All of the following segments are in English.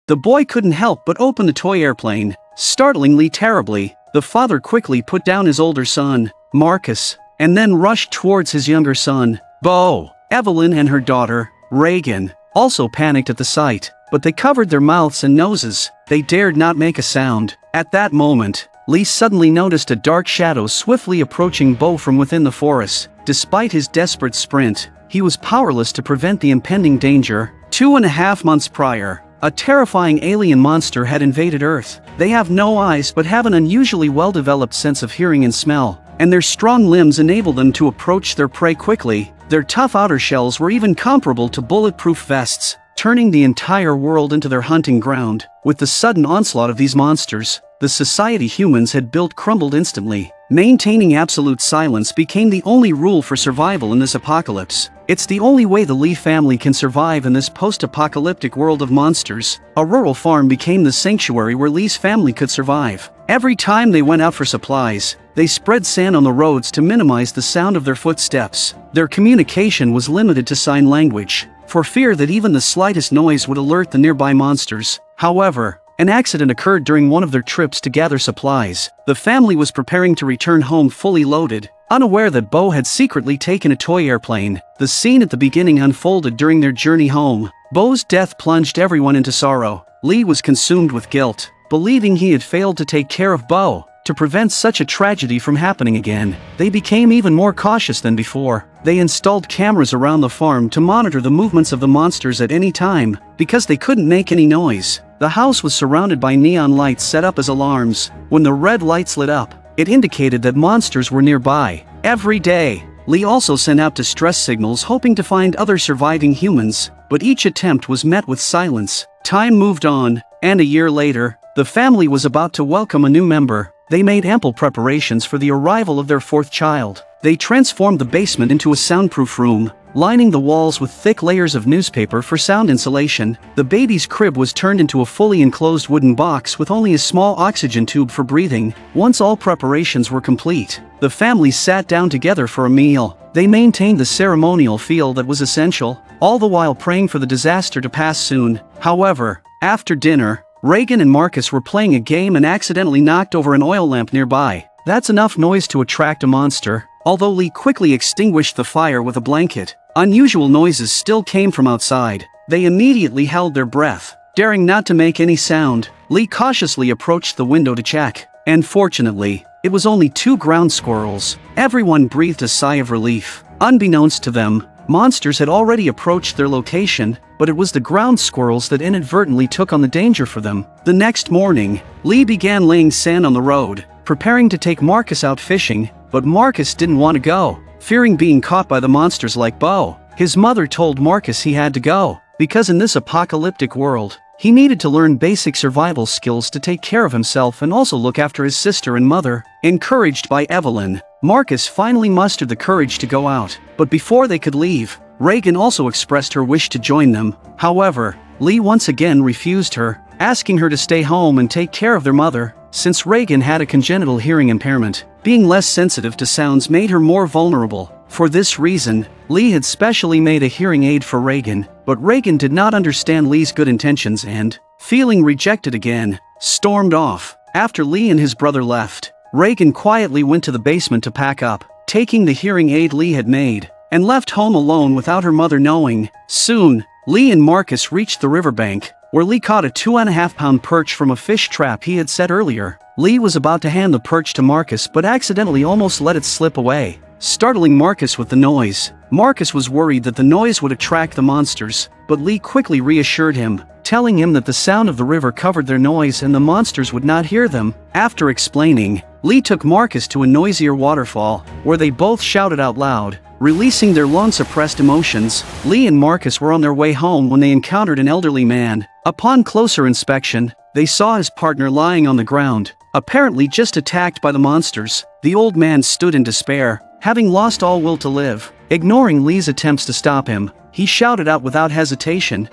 The boy couldn't help but open the toy airplane, startling Lee terribly. The father quickly put down his older son, Marcus, and then rushed towards his younger son, Bo. Evelyn and her daughter, Reagan, also panicked at the sight, but they covered their mouths and noses. They dared not make a sound. At that moment, Lee suddenly noticed a dark shadow swiftly approaching Bo from within the forest. Despite his desperate sprint, he was powerless to prevent the impending danger. 2.5 months prior, a terrifying alien monster had invaded Earth. They have no eyes but have an unusually well-developed sense of hearing and smell, and their strong limbs enable them to approach their prey quickly. Their tough outer shells were even comparable to bulletproof vests, turning the entire world into their hunting ground. With the sudden onslaught of these monsters, the society humans had built crumbled instantly. Maintaining absolute silence became the only rule for survival in this apocalypse. It's the only way the Lee family can survive in this post-apocalyptic world of monsters. A rural farm became the sanctuary where Lee's family could survive. Every time they went out for supplies, they spread sand on the roads to minimize the sound of their footsteps. Their communication was limited to sign language, for fear that even the slightest noise would alert the nearby monsters. However, an accident occurred during one of their trips to gather supplies. The family was preparing to return home fully loaded, unaware that Bo had secretly taken a toy airplane. The scene at the beginning unfolded during their journey home. Bo's death plunged everyone into sorrow. Lee was consumed with guilt, believing he had failed to take care of Bo. To prevent such a tragedy from happening again, they became even more cautious than before. They installed cameras around the farm to monitor the movements of the monsters at any time. Because they couldn't make any noise, the house was surrounded by neon lights set up as alarms. When the red lights lit up, it indicated that monsters were nearby. Every day, Lee also sent out distress signals hoping to find other surviving humans, but each attempt was met with silence. Time moved on, and a year later, the family was about to welcome a new member. They made ample preparations for the arrival of their fourth child. They transformed the basement into a soundproof room, lining the walls with thick layers of newspaper for sound insulation. The baby's crib was turned into a fully enclosed wooden box with only a small oxygen tube for breathing. Once all preparations were complete, the family sat down together for a meal. They maintained the ceremonial feel that was essential, all the while praying for the disaster to pass soon. However, after dinner, Reagan and Marcus were playing a game and accidentally knocked over an oil lamp nearby. That's enough noise to attract a monster. Although Lee quickly extinguished the fire with a blanket, unusual noises still came from outside. They immediately held their breath, daring not to make any sound. Lee cautiously approached the window to check, and fortunately, it was only 2 ground squirrels. Everyone breathed a sigh of relief. Unbeknownst to them, monsters had already approached their location, but it was the ground squirrels that inadvertently took on the danger for them. The next morning, Lee began laying sand on the road, preparing to take Marcus out fishing, but Marcus didn't want to go, fearing being caught by the monsters like Bo. His mother told Marcus he had to go, because in this apocalyptic world, he needed to learn basic survival skills to take care of himself and also look after his sister and mother. Encouraged by Evelyn, Marcus finally mustered the courage to go out, but before they could leave, Reagan also expressed her wish to join them. However, Lee once again refused her, asking her to stay home and take care of their mother. Since Reagan had a congenital hearing impairment, being less sensitive to sounds made her more vulnerable. For this reason, Lee had specially made a hearing aid for Reagan, but Reagan did not understand Lee's good intentions and, feeling rejected again, stormed off. After Lee and his brother left, Reagan quietly went to the basement to pack up, taking the hearing aid Lee had made, and left home alone without her mother knowing. Soon, Lee and Marcus reached the riverbank, where Lee caught a 2.5-pound perch from a fish trap he had set earlier. Lee was about to hand the perch to Marcus but accidentally almost let it slip away, startling Marcus with the noise. Marcus was worried that the noise would attract the monsters, but Lee quickly reassured him, telling him that the sound of the river covered their noise and the monsters would not hear them. After explaining, Lee took Marcus to a noisier waterfall, where they both shouted out loud, releasing their long-suppressed emotions. Lee and Marcus were on their way home when they encountered an elderly man. Upon closer inspection, they saw his partner lying on the ground, apparently just attacked by the monsters. The old man stood in despair, having lost all will to live. Ignoring Lee's attempts to stop him, he shouted out without hesitation,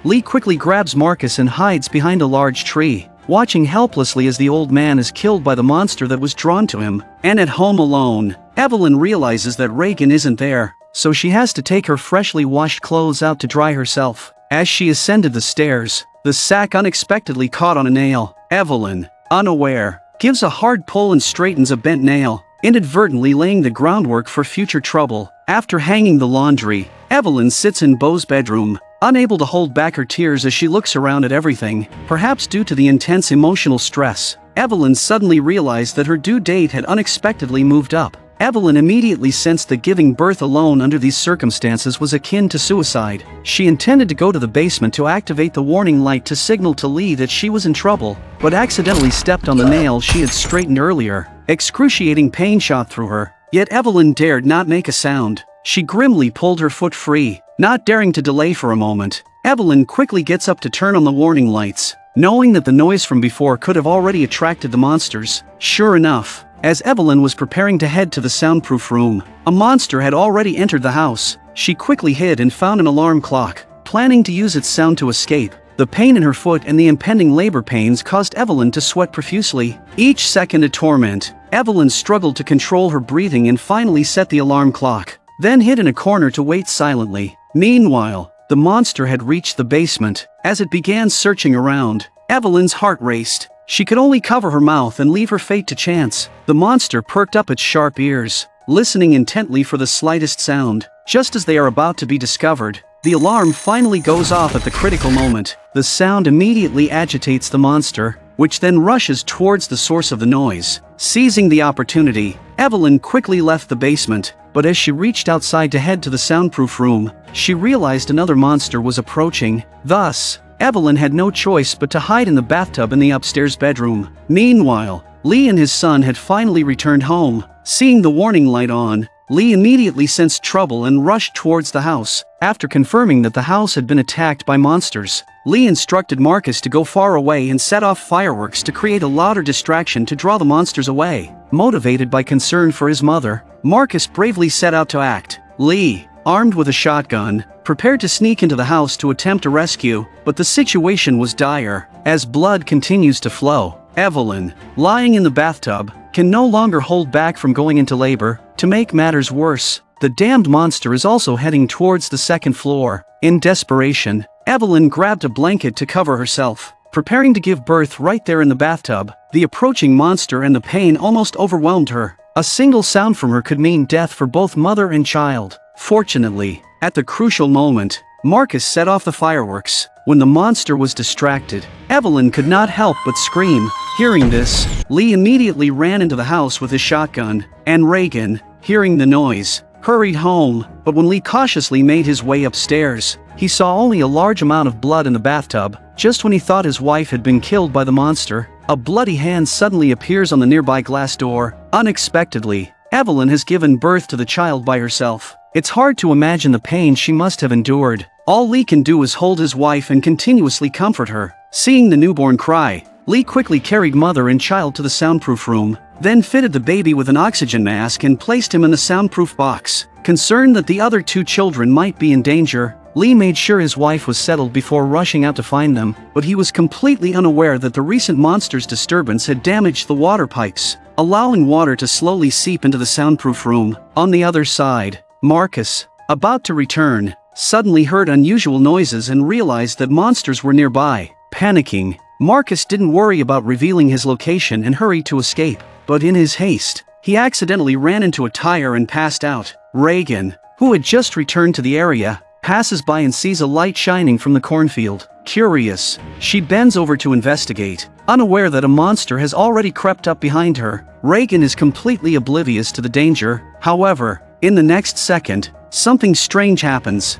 Lee quickly grabs Marcus and hides behind a large tree, watching helplessly as the old man is killed by the monster that was drawn to him. And at home alone, Evelyn realizes that Reagan isn't there. so she has to take her freshly washed clothes out to dry herself. As she ascended the stairs, the sack unexpectedly caught on a nail. Evelyn, unaware, gives a hard pull and straightens a bent nail, inadvertently laying the groundwork for future trouble. After hanging the laundry, Evelyn sits in Beau's bedroom, unable to hold back her tears as she looks around at everything. Perhaps due to the intense emotional stress, Evelyn suddenly realized that her due date had unexpectedly moved up. Evelyn immediately sensed that giving birth alone under these circumstances was akin to suicide. She intended to go to the basement to activate the warning light to signal to Lee that she was in trouble, but accidentally stepped on the nail she had straightened earlier. Excruciating pain shot through her, yet Evelyn dared not make a sound. She grimly pulled her foot free, not daring to delay for a moment. Evelyn quickly gets up to turn on the warning lights, knowing that the noise from before could have already attracted the monsters. Sure enough, as Evelyn was preparing to head to the soundproof room, a monster had already entered the house. She quickly hid and found an alarm clock, planning to use its sound to escape. The pain in her foot and the impending labor pains caused Evelyn to sweat profusely. Each second a torment, Evelyn struggled to control her breathing and finally set the alarm clock, then hid in a corner to wait silently. Meanwhile, the monster had reached the basement. As it began searching around, Evelyn's heart raced. She could only cover her mouth and leave her fate to chance. The monster perked up its sharp ears, listening intently for the slightest sound. Just as they are about to be discovered, the alarm finally goes off at the critical moment. The sound immediately agitates the monster, which then rushes towards the source of the noise. Seizing the opportunity, Evelyn quickly left the basement, but as she reached outside to head to the soundproof room, she realized another monster was approaching. Thus, Evelyn had no choice but to hide in the bathtub in the upstairs bedroom. Meanwhile, Lee and his son had finally returned home. Seeing the warning light on, Lee immediately sensed trouble and rushed towards the house. After confirming that the house had been attacked by monsters, Lee instructed Marcus to go far away and set off fireworks to create a louder distraction to draw the monsters away. Motivated by concern for his mother, Marcus bravely set out to act. Lee, armed with a shotgun, prepared to sneak into the house to attempt a rescue, but the situation was dire. As blood continues to flow, Evelyn, lying in the bathtub, can no longer hold back from going into labor. To make matters worse, the damned monster is also heading towards the second floor. In desperation, Evelyn grabbed a blanket to cover herself, preparing to give birth right there in the bathtub. The approaching monster and the pain almost overwhelmed her. A single sound from her could mean death for both mother and child. Fortunately, at the crucial moment, Marcus set off the fireworks. When the monster was distracted, Evelyn could not help but scream. Hearing this, Lee immediately ran into the house with his shotgun, and Reagan, hearing the noise, hurried home. But when Lee cautiously made his way upstairs, he saw only a large amount of blood in the bathtub. Just when he thought his wife had been killed by the monster, a bloody hand suddenly appears on the nearby glass door. Unexpectedly, Evelyn has given birth to the child by herself. It's hard to imagine the pain she must have endured. All Lee can do is hold his wife and continuously comfort her. Seeing the newborn cry, Lee quickly carried mother and child to the soundproof room, then fitted the baby with an oxygen mask and placed him in the soundproof box. Concerned that the other two children might be in danger, Lee made sure his wife was settled before rushing out to find them, but he was completely unaware that the recent monster's disturbance had damaged the water pipes, allowing water to slowly seep into the soundproof room. On the other side, Marcus, about to return, suddenly heard unusual noises and realized that monsters were nearby. Panicking, Marcus didn't worry about revealing his location and hurried to escape, but in his haste, he accidentally ran into a tire and passed out. Reagan, who had just returned to the area, passes by and sees a light shining from the cornfield. Curious, she bends over to investigate, unaware that a monster has already crept up behind her. Reagan is completely oblivious to the danger. However, in the next second, something strange happens.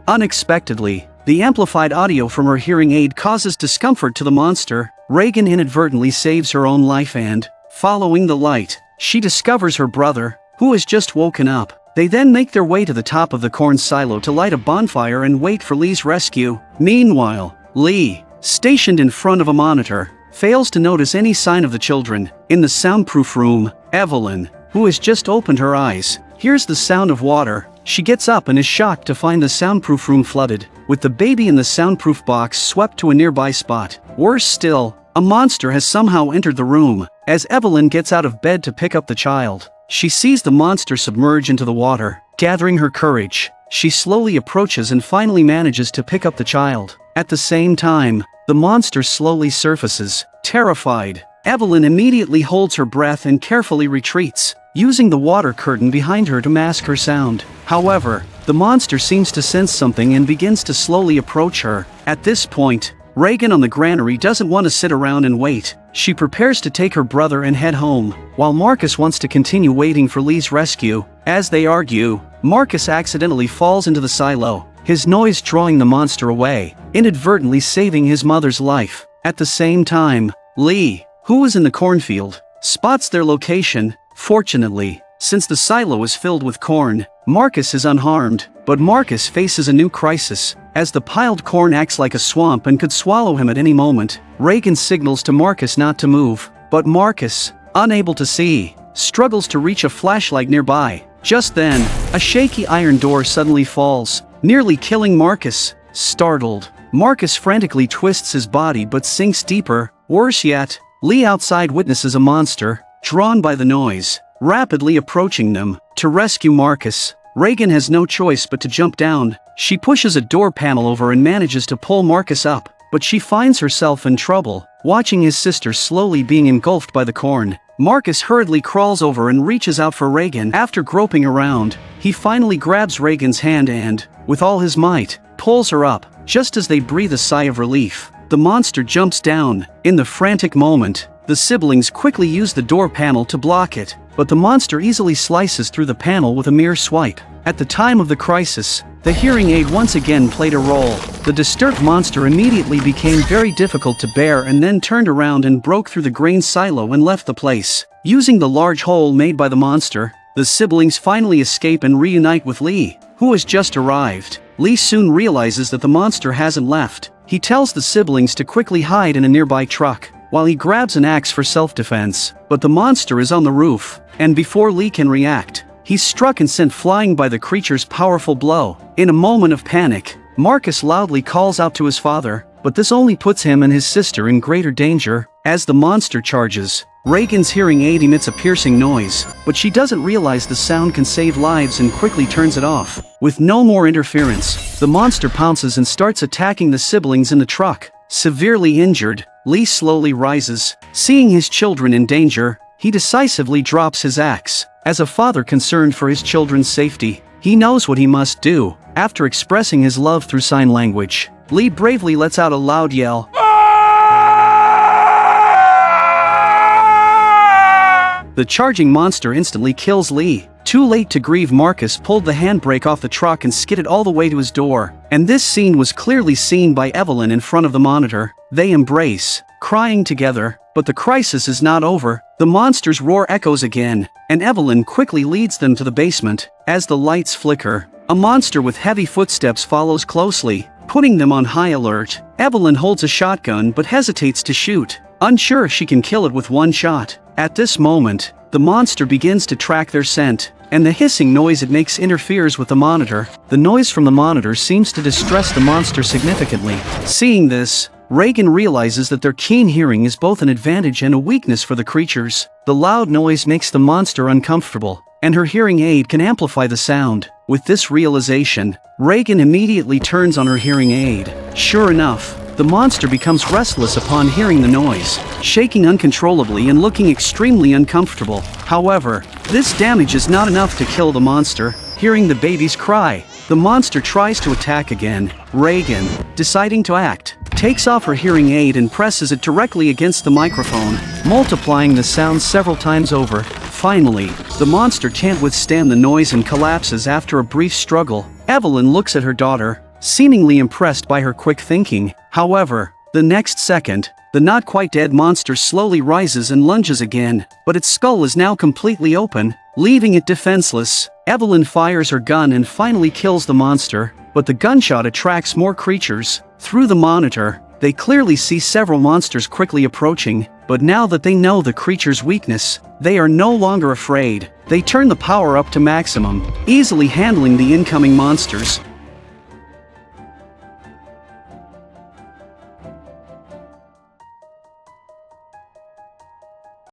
Unexpectedly, the amplified audio from her hearing aid causes discomfort to the monster. Reagan inadvertently saves her own life and, following the light, she discovers her brother, who has just woken up. They then make their way to the top of the corn silo to light a bonfire and wait for Lee's rescue. Meanwhile, Lee, stationed in front of a monitor, fails to notice any sign of the children. In the soundproof room, Evelyn, who has just opened her eyes, hears the sound of water. She gets up and is shocked to find the soundproof room flooded, with the baby in the soundproof box swept to a nearby spot. Worse still, a monster has somehow entered the room. As Evelyn gets out of bed to pick up the child, she sees the monster submerge into the water. Gathering her courage, she slowly approaches and finally manages to pick up the child. At the same time, the monster slowly surfaces. Terrified, Evelyn immediately holds her breath and carefully retreats, using the water curtain behind her to mask her sound. However, the monster seems to sense something and begins to slowly approach her. At this point, Reagan on the granary doesn't want to sit around and wait. She prepares to take her brother and head home, while Marcus wants to continue waiting for Lee's rescue. As they argue, Marcus accidentally falls into the silo, his noise drawing the monster away, inadvertently saving his mother's life. At the same time, Lee, who is in the cornfield, spots their location. Fortunately, since the silo is filled with corn, Marcus is unharmed, but Marcus faces a new crisis. As the piled corn acts like a swamp and could swallow him at any moment, Reagan signals to Marcus not to move, but Marcus, unable to see, struggles to reach a flashlight nearby. Just then, a shaky iron door suddenly falls, nearly killing Marcus. Startled, Marcus frantically twists his body but sinks deeper. Worse yet, Lee outside witnesses a monster, drawn by the noise, rapidly approaching them. To rescue Marcus, Reagan has no choice but to jump down. She pushes a door panel over and manages to pull Marcus up, but she finds herself in trouble, watching his sister slowly being engulfed by the corn. Marcus hurriedly crawls over and reaches out for Reagan. After groping around, he finally grabs Reagan's hand and, with all his might, pulls her up. Just as they breathe a sigh of relief, the monster jumps down. In the frantic moment, the siblings quickly use the door panel to block it, but the monster easily slices through the panel with a mere swipe. At the time of the crisis, the hearing aid once again played a role. The disturbed monster immediately became very difficult to bear and then turned around and broke through the grain silo and left the place. Using the large hole made by the monster, the siblings finally escape and reunite with Lee, who has just arrived. Lee soon realizes that the monster hasn't left. He tells the siblings to quickly hide in a nearby truck, while he grabs an axe for self-defense. But the monster is on the roof, and before Lee can react, he's struck and sent flying by the creature's powerful blow. In a moment of panic, Marcus loudly calls out to his father, but this only puts him and his sister in greater danger. As the monster charges, Reagan's hearing aid emits a piercing noise, but she doesn't realize the sound can save lives and quickly turns it off. With no more interference, the monster pounces and starts attacking the siblings in the truck. Severely injured, Lee slowly rises. Seeing his children in danger, he decisively drops his axe. As a father concerned for his children's safety, he knows what he must do. After expressing his love through sign language, Lee bravely lets out a loud yell. The charging monster instantly kills Lee. Too late to grieve, Marcus pulled the handbrake off the truck and skidded all the way to his door. And this scene was clearly seen by Evelyn in front of the monitor. They embrace, crying together, but the crisis is not over. The monster's roar echoes again, and Evelyn quickly leads them to the basement. As the lights flicker, a monster with heavy footsteps follows closely, putting them on high alert. Evelyn holds a shotgun but hesitates to shoot, unsure if she can kill it with one shot. At this moment, the monster begins to track their scent, and the hissing noise it makes interferes with the monitor. The noise from the monitor seems to distress the monster significantly. Seeing this, Reagan realizes that their keen hearing is both an advantage and a weakness for the creatures. The loud noise makes the monster uncomfortable, and her hearing aid can amplify the sound. With this realization, Reagan immediately turns on her hearing aid. Sure enough, the monster becomes restless upon hearing the noise, shaking uncontrollably and looking extremely uncomfortable. However, this damage is not enough to kill the monster. Hearing the baby's cry, the monster tries to attack again. Reagan, deciding to act, takes off her hearing aid and presses it directly against the microphone, multiplying the sound several times over. Finally, the monster can't withstand the noise and collapses after a brief struggle. Evelyn looks at her daughter, seemingly impressed by her quick thinking. However, the next second, the not-quite-dead monster slowly rises and lunges again, but its skull is now completely open, leaving it defenseless. Evelyn fires her gun and finally kills the monster, but the gunshot attracts more creatures. Through the monitor, they clearly see several monsters quickly approaching, but now that they know the creature's weakness, they are no longer afraid. They turn the power up to maximum, easily handling the incoming monsters.